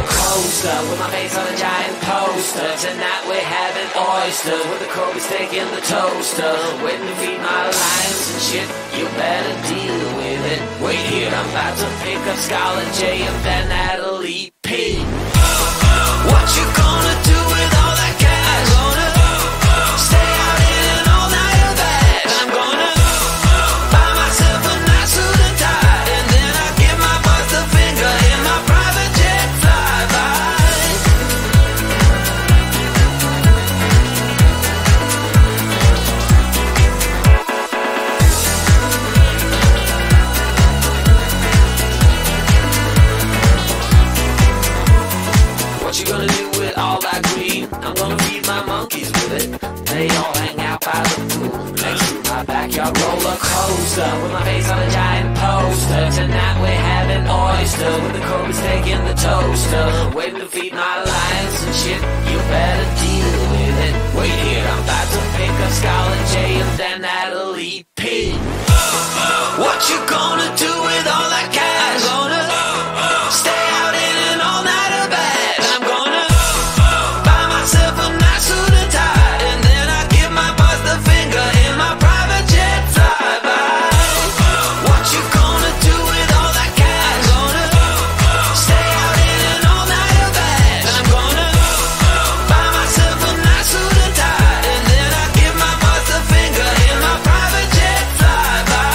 coaster with my face on a giant poster. Tonight we're having oysters with the Kobe steak in the toaster. Waiting to feed my lions and shit, you better deal with it. Wait here, I'm about to pick up Scarlett J and then Natalie P. What you gonna do with all that cash? Gonna stay out in an all-nighter bash. I'm gonna buy myself a nice suit and tie, and then I give my boss the finger in my private jet flyby. What you gonna do with all that green? I'm gonna feed my monkeys with it. They all hang out by the pool next to my backyard roller coaster with my face on a giant poster. Tonight we're having oyster with the Kobe steak in the toaster. Waiting to feed my lions and shit, you better deal with it. Wait here, I'm about to pick up Scarlett J and then Natalie P. What you gonna do with all that cash? Gonna stay out in an all-nighter bash. I'm gonna buy myself a nice suit and tie, and then I give my boss the finger in my private jet flyby. What you gonna do with all that cash? Gonna stay out in an all-nighter bash. I'm gonna buy myself a nice suit and tie, and then I give my boss the finger in my private jet flyby.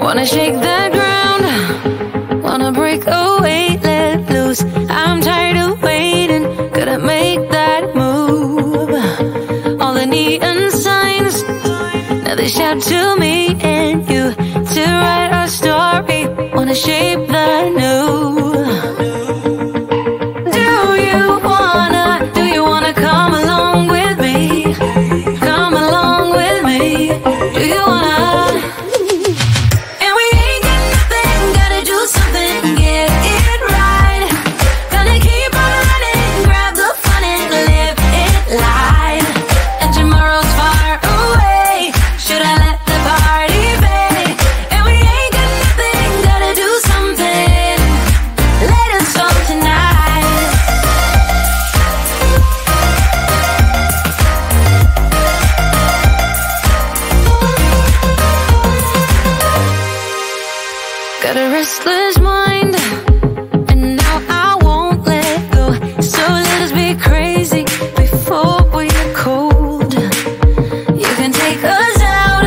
Wanna shake the ground, wanna break away, let loose. I'm tired of waiting, gotta make that move. All the neon signs, now Reach out to me and you to write our story. Wanna shape the new. Do you wanna come along with me? Come along with me. Do you wanna? And we ain't got nothing, gotta do something, get it right. Gonna keep on running, grab the fun and live it live. And tomorrow's far away, should I let the party fade? And we ain't got nothing, gotta do something, let us on tonight. Got a restless mind, and now I won't let go. So let us be crazy before we are cold. You can take us out,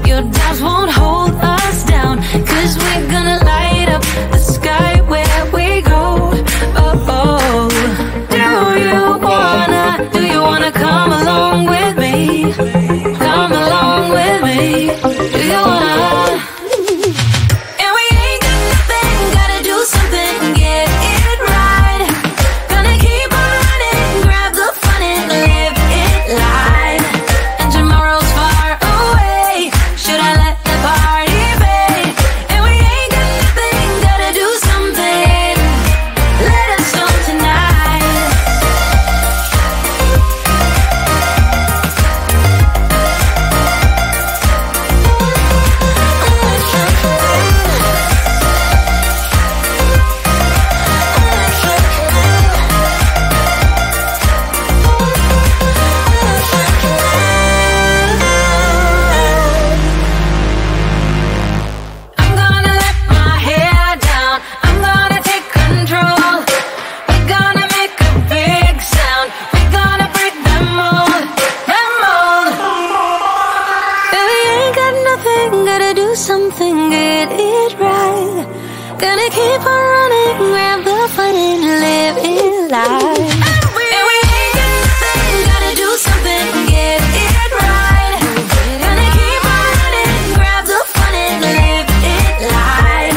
your doubts won't hold us down, 'cause we're gonna light up the sky where we go. Oh, oh. Do you wanna come along with me? Come along with me. Do you wanna? Something, get it right. Gonna keep on running, grab the fun and live it live. And we ain't got nothing, gotta do something, get it right. Gonna keep on running, grab the fun and live it live.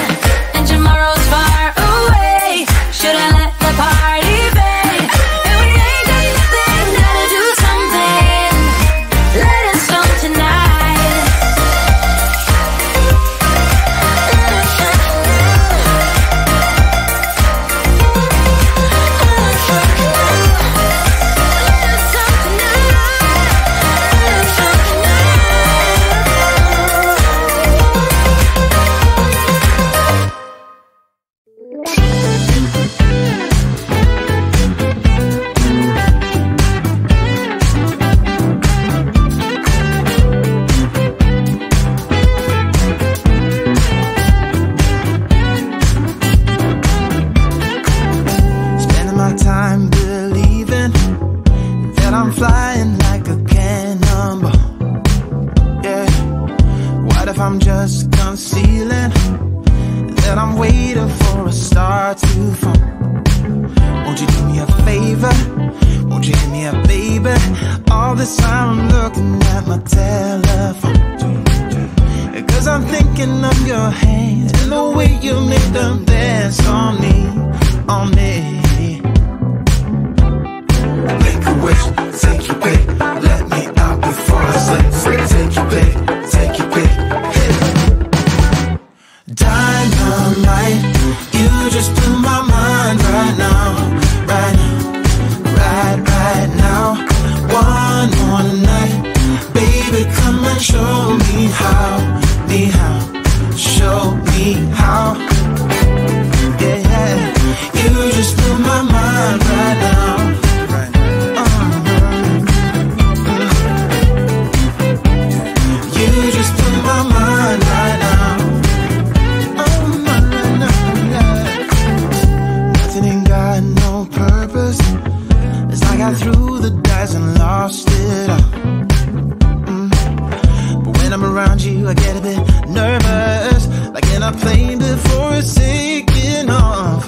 And tomorrow's far away, should I let the party fade? And we ain't got nothing, gotta do something, let us on tonight. Time believing that I'm flying like a cannonball. Yeah, what if I'm just concealing that I'm waiting for a star to fall? Won't you do me a favor? Won't you hit me up, baby? All this time I'm looking at my telephone, 'cause I'm thinking of your hands and the way you make them dance on me, on me. Make a wish, take your pick, let me out before I slip. Take your pick, take your pick, hit. Dynamite, you just blew my mind right now, right now, right now. One more night, baby, come and show me how, show me how. Yeah, yeah, you just blew my mind right now. Got through the dice and lost it all. But when I'm around you, I get a bit nervous, like in a plane before it's taking off.